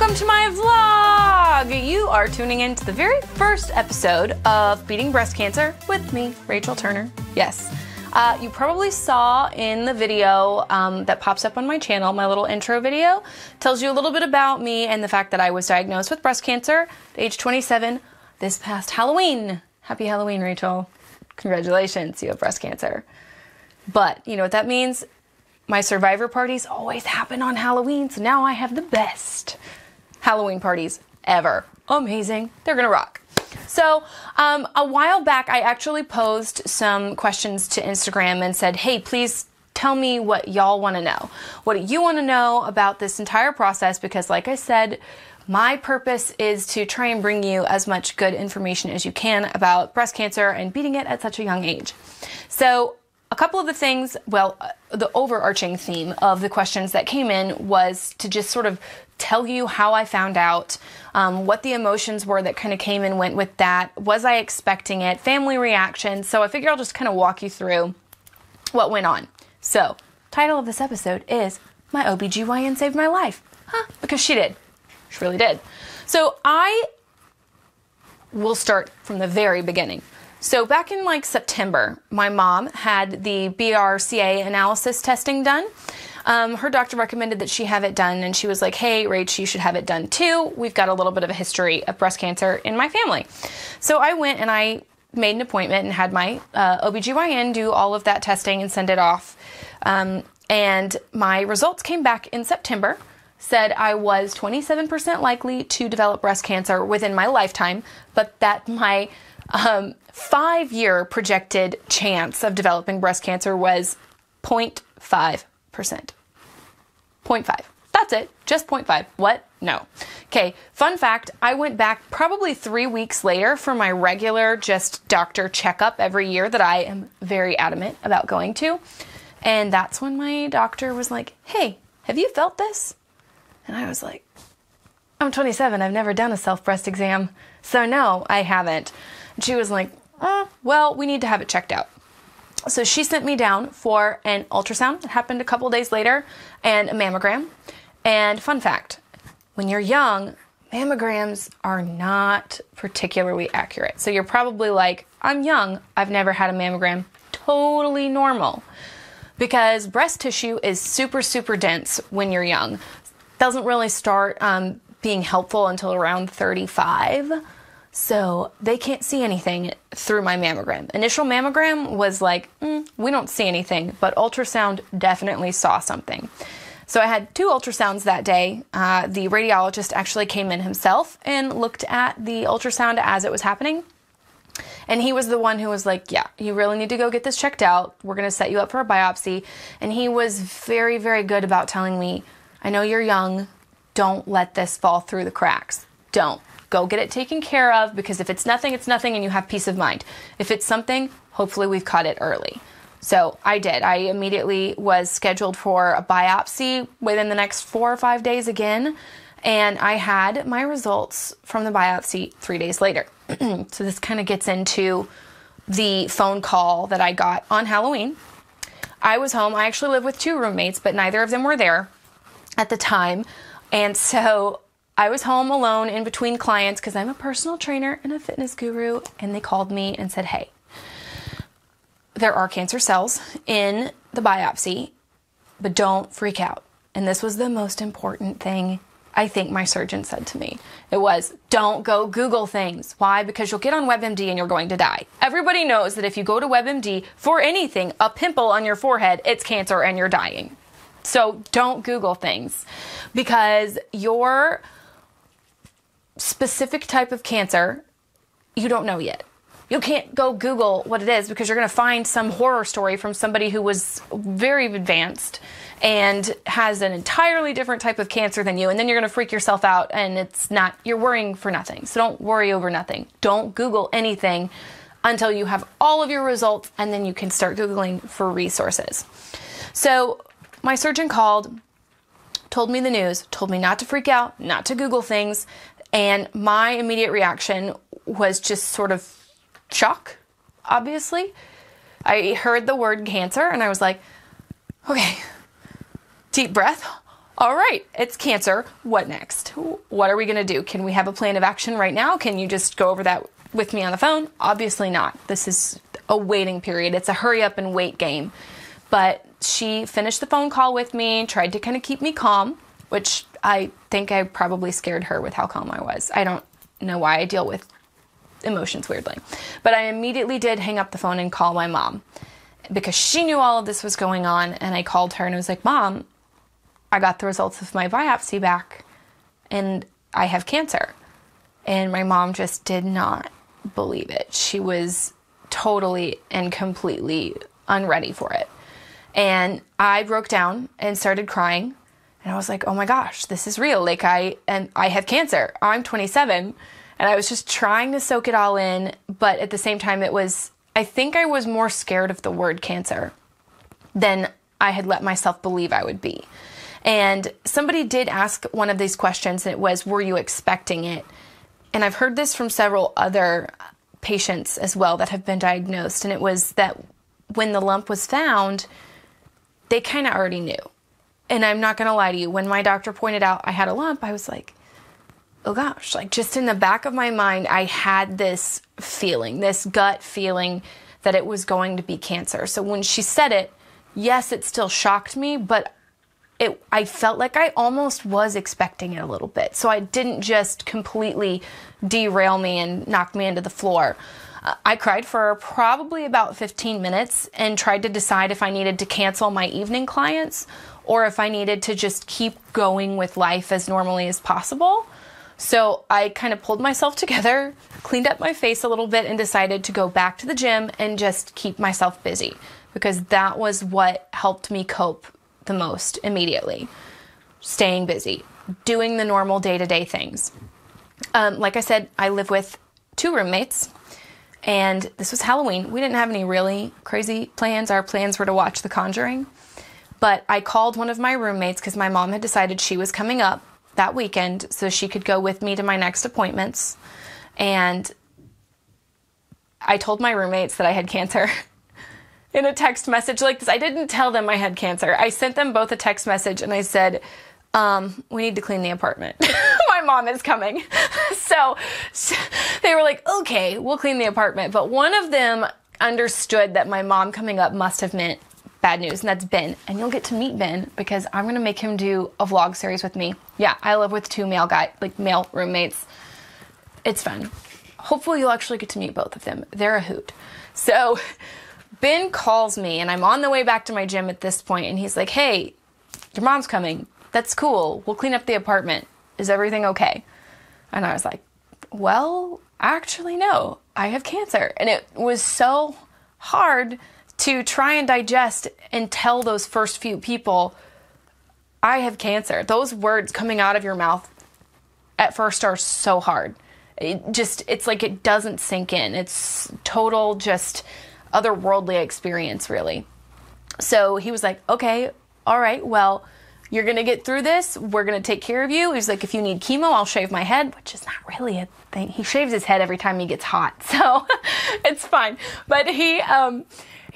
Welcome to my vlog! You are tuning in to the very first episode of Beating Breast Cancer with me, Rachael Turner. Yes. You probably saw in the video that pops up on my channel, my little intro video, tells you a little bit about me and the fact that I was diagnosed with breast cancer at age 27 this past Halloween. Happy Halloween, Rachel. Congratulations, you have breast cancer. But you know what that means? My survivor parties always happen on Halloween, so now I have the best Halloween parties ever. Amazing. They're gonna rock. So a while back, I actually posed some questions to Instagram and said, hey, please tell me what y'all want to know. What do you want to know about this entire process? Because like I said, my purpose is to try and bring you as much good information as you can about breast cancer and beating it at such a young age. So a couple of the things, well, the overarching theme of the questions that came in was to just sort of tell you how I found out, what the emotions were that kind of came and went with that. Was I expecting it? Family reaction. So I figure I'll just kind of walk you through what went on. So, title of this episode is My OBGYN Saved My Life. Huh? Because she did. She really did. So I will start from the very beginning. So back in like September, my mom had the BRCA analysis testing done. Her doctor recommended that she have it done, and she was like, hey, Rach, you should have it done too. We've got a little bit of a history of breast cancer in my family. So I went and I made an appointment and had my OBGYN do all of that testing and send it off. And my results came back in September, said I was 27% likely to develop breast cancer within my lifetime, but that my 5-year projected chance of developing breast cancer was 0.5%. 0.5. That's it. Just 0.5. What? No. Okay. Fun fact, I went back probably 3 weeks later for my regular just doctor checkup every year that I am very adamant about going to. And that's when my doctor was like, hey, have you felt this? And I was like, I'm 27. I've never done a self-breast exam. So no, I haven't. And she was like, well, we need to have it checked out. So she sent me down for an ultrasound that happened a couple days later and a mammogram. And fun fact, when you're young, mammograms are not particularly accurate. So you're probably like, I'm young, I've never had a mammogram. Totally normal. Because breast tissue is super, super dense when you're young. Doesn't really start being helpful until around 35. So they can't see anything through my mammogram. Initial mammogram was like, we don't see anything, but ultrasound definitely saw something. So I had 2 ultrasounds that day. The radiologist actually came in himself and looked at the ultrasound as it was happening. And he was the one who was like, yeah, you really need to go get this checked out. We're going to set you up for a biopsy. And he was very, very good about telling me, I know you're young. Don't let this fall through the cracks. Don't. Go get it taken care of, because if it's nothing and you have peace of mind. If it's something, hopefully we've caught it early. So I did. I immediately was scheduled for a biopsy within the next 4 or 5 days again. And I had my results from the biopsy 3 days later. So this kind of gets into the phone call that I got on Halloween. I was home. I actually live with 2 roommates, but neither of them were there at the time. And so I was home alone in between clients because I'm a personal trainer and a fitness guru, and they called me and said, hey, there are cancer cells in the biopsy, but don't freak out. And this was the most important thing I think my surgeon said to me. It was, don't go Google things. Why? Because you'll get on WebMD and you're going to die. Everybody knows that if you go to WebMD for anything, a pimple on your forehead, it's cancer and you're dying. So don't Google things, because your specific type of cancer, you don't know yet. You can't go Google what it is, because you're going to find some horror story from somebody who was very advanced and has an entirely different type of cancer than you, and then you're going to freak yourself out, and it's not, you're worrying for nothing. So don't worry over nothing. Don't Google anything until you have all of your results, and then you can start Googling for resources. So my surgeon called, told me the news, told me not to freak out, not to Google things. And my immediate reaction was just sort of shock, obviously. I heard the word cancer and I was like, okay, deep breath. all right, it's cancer. What next? What are we going to do? Can we have a plan of action right now? Can you just go over that with me on the phone? Obviously not. This is a waiting period. It's a hurry up and wait game. But she finished the phone call with me, tried to kind of keep me calm, which I think I probably scared her with how calm I was. I don't know why I deal with emotions weirdly. But I immediately did hang up the phone and call my mom because she knew all of this was going on. And I called her and I was like, Mom, I got the results of my biopsy back and I have cancer. And my mom just did not believe it. She was totally and completely unready for it. And I broke down and started crying. And I was like, oh my gosh, this is real. Like I have cancer. I'm 27. And I was just trying to soak it all in. But at the same time, I think I was more scared of the word cancer than I had let myself believe I would be. And somebody did ask one of these questions, and it was, were you expecting it? And I've heard this from several other patients as well that have been diagnosed. And it was that when the lump was found, they kind of already knew. And I'm not going to lie to you. When my doctor pointed out I had a lump, I was like, oh gosh, like just in the back of my mind, I had this feeling, this gut feeling that it was going to be cancer. So when she said it, yes, it still shocked me, but I felt like I almost was expecting it a little bit. So I didn't just completely derail me and knock me into the floor. I cried for probably about 15 minutes and tried to decide if I needed to cancel my evening clients or if I needed to just keep going with life as normally as possible. So I kind of pulled myself together, cleaned up my face a little bit, and decided to go back to the gym and just keep myself busy because that was what helped me cope the most immediately. Staying busy, doing the normal day-to-day things. Like I said, I live with 2 roommates. And this was Halloween. We didn't have any really crazy plans. Our plans were to watch The Conjuring. But I called one of my roommates because my mom had decided she was coming up that weekend so she could go with me to my next appointments. And I told my roommates that I had cancer in a text message like this. I didn't tell them I had cancer. I sent them both a text message and I said, we need to clean the apartment. My mom is coming. So they were like, okay, we'll clean the apartment. But one of them understood that my mom coming up must have meant bad news, and that's Ben. And you'll get to meet Ben because I'm going to make him do a vlog series with me. Yeah, I live with 2 male roommates. It's fun. Hopefully you'll actually get to meet both of them. They're a hoot. So Ben calls me, and I'm on the way back to my gym at this point, and he's like, hey, your mom's coming. That's cool. We'll clean up the apartment. Is everything okay? And I was like, well, actually, no. I have cancer. And it was so hard to try and digest and tell those first few people, I have cancer. Those words coming out of your mouth at first are so hard. It's like it doesn't sink in. It's total just otherworldly experience, really. So he was like, okay, all right, well, you're going to get through this. We're going to take care of you. He's like, if you need chemo, I'll shave my head, which is not really a thing. He shaves his head every time he gets hot, so it's fine. But he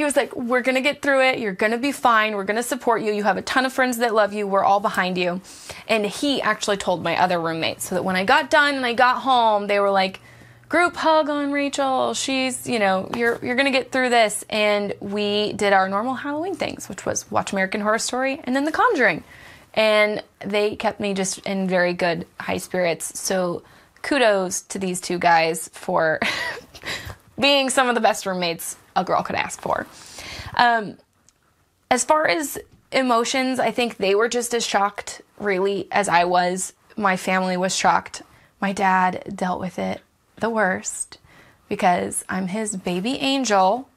was like, we're going to get through it. You're going to be fine. We're going to support you. You have a ton of friends that love you. We're all behind you. And he actually told my other roommates so that when I got done and I got home, they were like, group hug on Rachel. She's, you're going to get through this. And we did our normal Halloween things, which was watch American Horror Story and then The Conjuring. And they kept me just in very good high spirits. So kudos to these 2 guys for being some of the best roommates a girl could ask for. As far as emotions, I think they were just as shocked, really, as I was. My family was shocked. My dad dealt with it the worst because I'm his baby angel,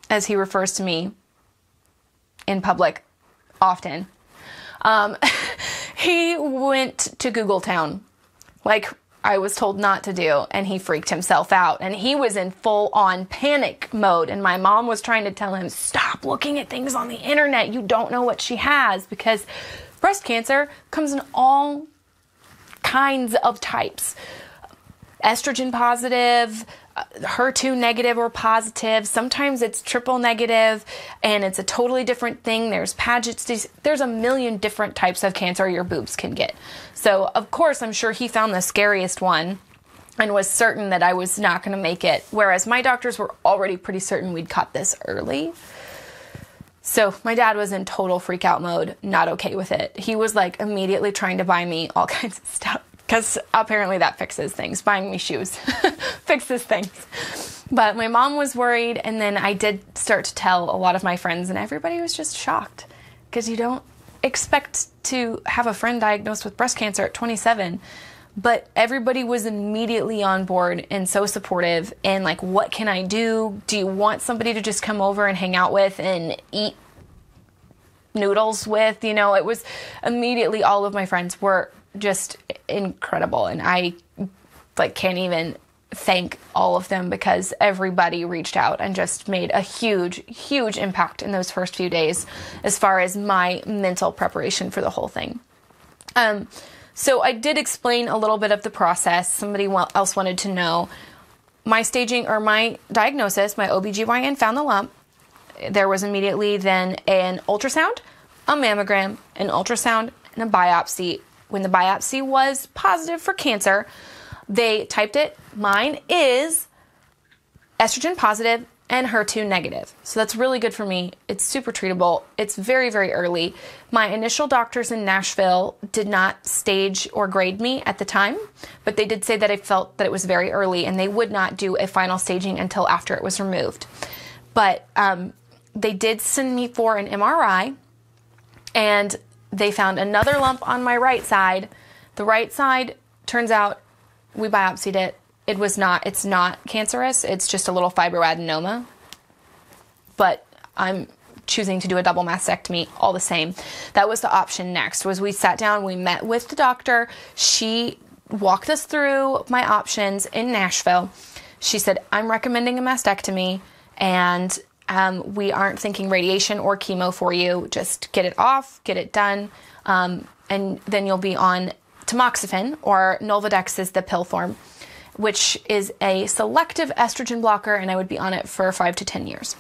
as he refers to me in public often. He went to Google Town, like I was told not to do, and he freaked himself out. And he was in full-on panic mode, and my mom was trying to tell him, stop looking at things on the internet. You don't know what she has, because breast cancer comes in all kinds of types. estrogen positive, HER2 negative or positive. Sometimes it's triple negative and it's a totally different thing. There's Paget's. There's a million different types of cancer your boobs can get. So of course, I'm sure he found the scariest one and was certain that I was not going to make it. Whereas my doctors were already pretty certain we'd caught this early. So my dad was in total freak out mode, not okay with it. He was like immediately trying to buy me all kinds of stuff because apparently that fixes things. Buying me shoes fixes things. But my mom was worried, and then I did start to tell a lot of my friends, and everybody was just shocked because you don't expect to have a friend diagnosed with breast cancer at 27. But everybody was immediately on board and so supportive and like, what can I do? Do you want somebody to just come over and hang out with and eat noodles with? You know, it was immediately all of my friends were just incredible. And I like can't even thank all of them because everybody reached out and just made a huge, huge impact in those first few days as far as my mental preparation for the whole thing. So I did explain a little bit of the process. Somebody else wanted to know my staging or my diagnosis. My OBGYN found the lump. There was immediately then an ultrasound, a mammogram, an ultrasound, and a biopsy. When the biopsy was positive for cancer, they typed it. Mine is estrogen positive and HER2 negative. So that's really good for me. It's super treatable. It's very, very early. My initial doctors in Nashville did not stage or grade me at the time, but they did say that I felt that it was very early and they would not do a final staging until after it was removed. But they did send me for an MRI, and they found another lump on my right side. The right side, turns out, we biopsied it. It's not cancerous. It's just a little fibroadenoma. But I'm choosing to do a double mastectomy all the same. That was the option next, was we sat down, we met with the doctor. She walked us through my options in Nashville. She said, I'm recommending a mastectomy, and we aren't thinking radiation or chemo for you. Just get it off, get it done, and then you'll be on tamoxifen, or Nolvadex is the pill form, which is a selective estrogen blocker, and I would be on it for 5 to 10 years.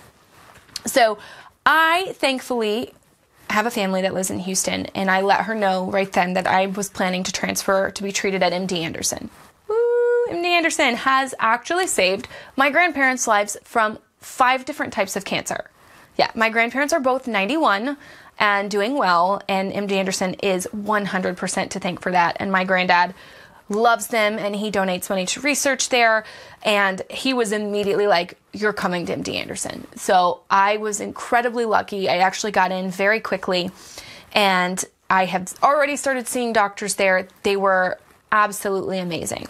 So I thankfully have a family that lives in Houston, and I let her know right then that I was planning to transfer to be treated at MD Anderson. Woo! MD Anderson has actually saved my grandparents' lives from 5 different types of cancer. Yeah, my grandparents are both 91 and doing well, and MD Anderson is 100% to thank for that. And my granddad loves them, and he donates money to research there, and he was immediately like, you're coming to MD Anderson. So I was incredibly lucky. I actually got in very quickly, and I have already started seeing doctors there. They were absolutely amazing.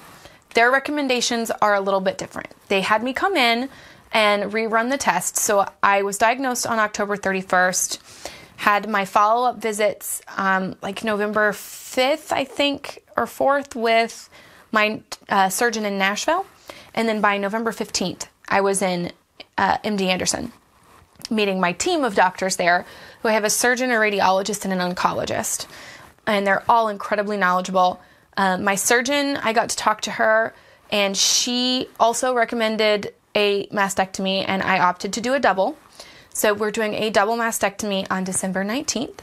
Their recommendations are a little bit different. They had me come in and rerun the test. So I was diagnosed on October 31st, had my follow-up visits like November 5th, I think, or 4th with my surgeon in Nashville. And then by November 15th, I was in MD Anderson, meeting my team of doctors there, who I have a surgeon, a radiologist, and an oncologist. And they're all incredibly knowledgeable. My surgeon, I got to talk to her, and she also recommended a mastectomy, and I opted to do a double. So we're doing a double mastectomy on December 19th.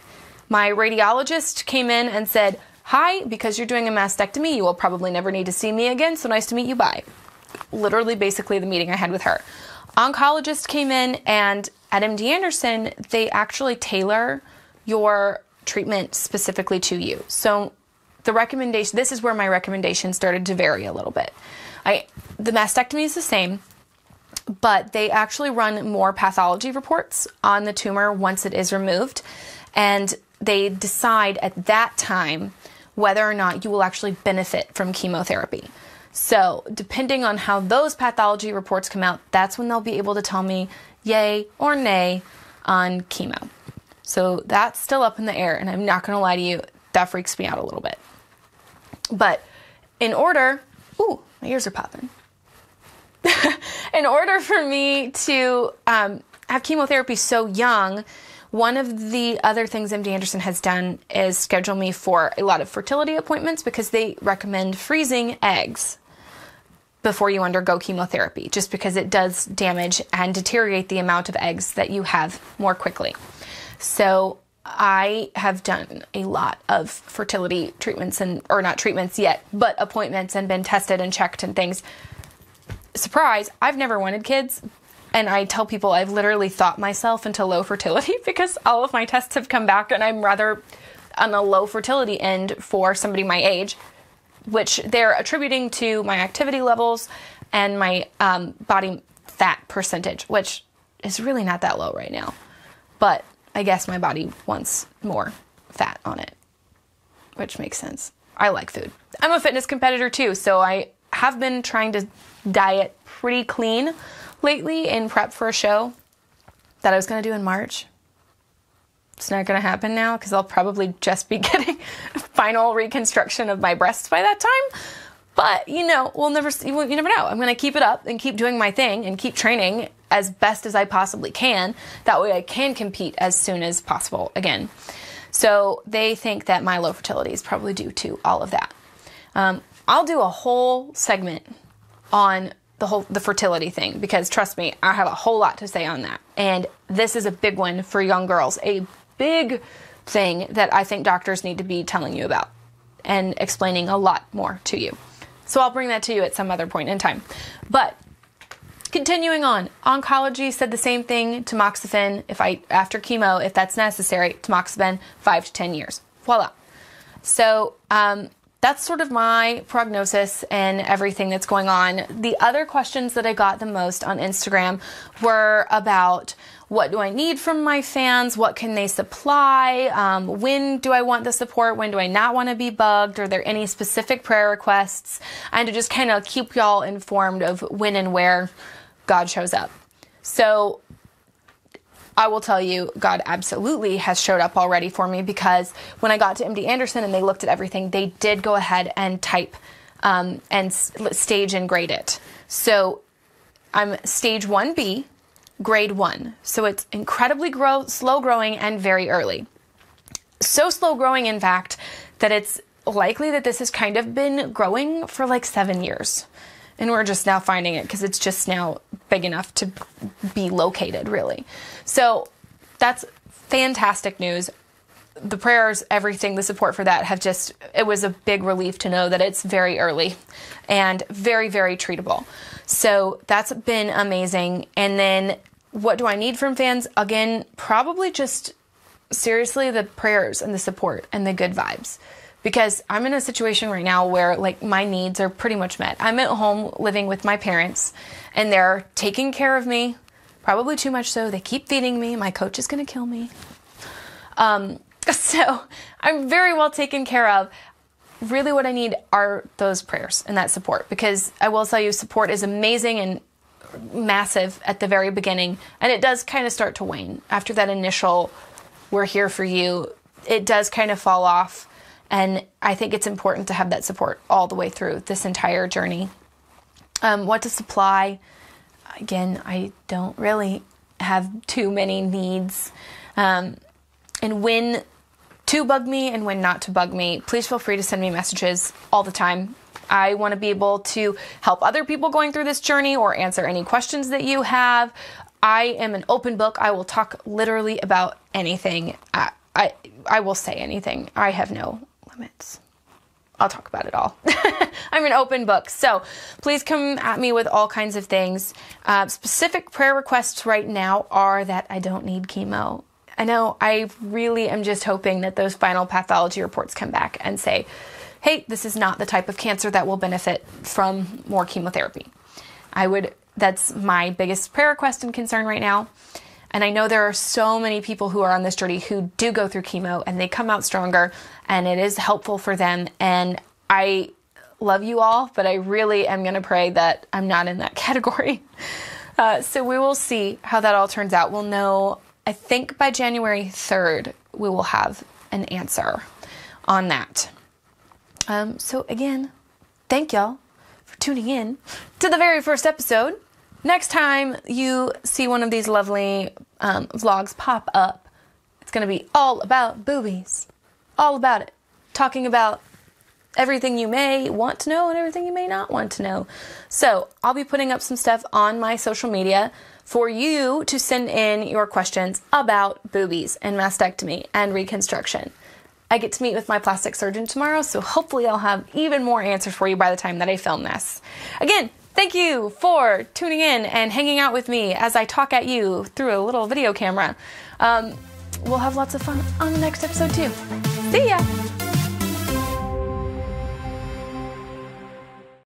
My radiologist came in and said, hi, because you're doing a mastectomy, you will probably never need to see me again, so nice to meet you, bye. Literally, basically the meeting I had with her. Oncologist came in, and at MD Anderson, they actually tailor your treatment specifically to you. So the recommendation, this is where my recommendation started to vary a little bit. The mastectomy is the same, but they actually run more pathology reports on the tumor once it is removed, and they decide at that time whether or not you will actually benefit from chemotherapy. So depending on how those pathology reports come out, that's when they'll be able to tell me yay or nay on chemo. So that's still up in the air, and I'm not going to lie to you, that freaks me out a little bit. But in order, ooh, my ears are popping. In order for me to have chemotherapy so young, one of the other things MD Anderson has done is schedule me for a lot of fertility appointments because they recommend freezing eggs. before you undergo chemotherapy, just because it does damage and deteriorate the amount of eggs that you have more quickly. So I have done a lot of fertility treatments or not treatments yet, but appointments, and been tested and checked and things. Surprise, I've never wanted kids. And I tell people I've literally thought myself into low fertility because all of my tests have come back and I'm rather on a low fertility end for somebody my age, which they're attributing to my activity levels and my body fat percentage, which is really not that low right now. But I guess my body wants more fat on it, which makes sense. I like food. I'm a fitness competitor too, so I have been trying to diet pretty clean lately in prep for a show that I was going to do in March. It's not going to happen now because I'll probably just be getting a final reconstruction of my breasts by that time. But, you know, you never know. I'm going to keep it up and keep doing my thing and keep training as best as I possibly can. That way I can compete as soon as possible again. So they think that my low fertility is probably due to all of that. I'll do a whole segment on the fertility thing because trust me, I have a whole lot to say on that. And this is a big one for young girls, a big thing that I think doctors need to be telling you about and explaining a lot more to you. So I'll bring that to you at some other point in time. But continuing on, oncology said the same thing, tamoxifen, after chemo, if that's necessary, tamoxifen, 5 to 10 years. Voila. So that's sort of my prognosis and everything that's going on. The other questions that I got the most on Instagram were about what do I need from my fans? What can they supply? When do I want the support? When do I not want to be bugged? Are there any specific prayer requests? And to just kind of keep y'all informed of when and where God shows up. So I will tell you, God absolutely has showed up already for me because when I got to MD Anderson and they looked at everything, they did go ahead and type and stage and grade it. So I'm stage 1B, grade 1. So it's incredibly slow growing and very early. So slow growing, in fact, that it's likely that this has kind of been growing for like 7 years. And we're just now finding it because it's just now big enough to be located, really. So that's fantastic news. The prayers, everything, the support for that it was a big relief to know that it's very early and very, very treatable. So that's been amazing. And then what do I need from fans? Again, probably just seriously the prayers and the support and the good vibes. Because I'm in a situation right now where like my needs are pretty much met. I'm at home living with my parents and they're taking care of me, probably too much so. They keep feeding me. My coach is going to kill me. So I'm very well taken care of. Really what I need are those prayers and that support because I will tell you support is amazing and massive at the very beginning. And it does kind of start to wane after that initial, we're here for you. It does kind of fall off. And I think it's important to have that support all the way through this entire journey. What to supply? Again, I don't really have too many needs. And when to bug me and when not to bug me, please feel free to send me messages all the time. I want to be able to help other people going through this journey or answer any questions that you have. I am an open book. I will talk literally about anything. I will say anything. I have no limits. I'll talk about it all. I'm an open book. So please come at me with all kinds of things. Specific prayer requests right now are that I don't need chemo. I know I really am just hoping that those final pathology reports come back and say, hey, this is not the type of cancer that will benefit from more chemotherapy. That's my biggest prayer request and concern right now. And I know there are so many people who are on this journey who do go through chemo and they come out stronger and it is helpful for them. And I love you all, but I really am going to pray that I'm not in that category. So we will see how that all turns out. We'll know, I think by January 3rd, we will have an answer on that. So again, thank y'all for tuning in to the very first episode. Next time you see one of these lovely vlogs pop up, it's going to be all about boobies. All about it. Talking about everything you may want to know and everything you may not want to know. So I'll be putting up some stuff on my social media for you to send in your questions about boobies and mastectomy and reconstruction. I get to meet with my plastic surgeon tomorrow, so hopefully I'll have even more answers for you by the time that I film this. Again, thank you for tuning in and hanging out with me as I talk at you through a little video camera. We'll have lots of fun on the next episode too. See ya!